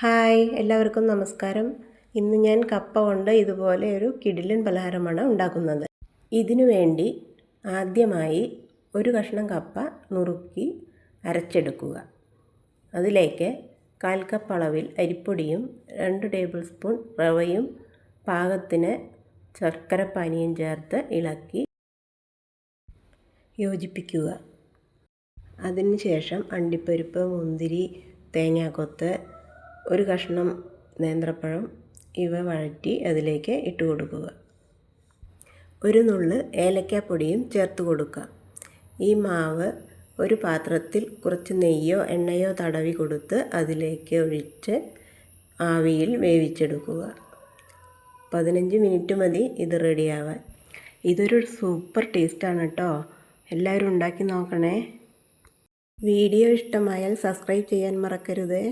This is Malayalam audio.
ഹായ്, എല്ലാവർക്കും നമസ്കാരം. ഇന്ന് ഞാൻ കപ്പ കൊണ്ട് ഇതുപോലെ ഒരു കിടിലൻ പലഹാരമാണ് ഉണ്ടാക്കുന്നത്. ഇതിനു വേണ്ടി ആദ്യമായി ഒരു കഷ്ണം കപ്പ നുറുക്കി അരച്ചെടുക്കുക. അതിലേക്ക് 1/4 കപ്പ് അളവിൽ അരിപ്പൊടിയും 2 ടേബിൾ സ്പൂൺ റവയും പാകത്തിന് ശർക്കരപ്പാനിയും ചേർത്ത് ഇളക്കി യോജിപ്പിക്കുക. അതിനുശേഷം അണ്ടിപ്പരിപ്പ്, മുന്തിരി, തേങ്ങാക്കൊത്ത്, ഒരു കഷ്ണം നേന്ത്രപ്പഴം ഇവ വഴറ്റി അതിലേക്ക് ഇട്ട് കൊടുക്കുക. ഒരു നുള്ള് ഏലക്കാപ്പൊടിയും ചേർത്ത് കൊടുക്കുക. ഈ മാവ് ഒരു പാത്രത്തിൽ കുറച്ച് നെയ്യോ എണ്ണയോ തടവി കൊടുത്ത് അതിലേക്ക് ഒഴിച്ച് ആവിയിൽ വേവിച്ചെടുക്കുക. 15 മിനിറ്റ് മതി ഇത് റെഡിയാവാൻ. ഇതൊരു സൂപ്പർ ടേസ്റ്റാണ് കേട്ടോ. എല്ലാവരും ഉണ്ടാക്കി നോക്കണേ. വീഡിയോ ഇഷ്ടമായാൽ സബ്സ്ക്രൈബ് ചെയ്യാൻ മറക്കരുത്.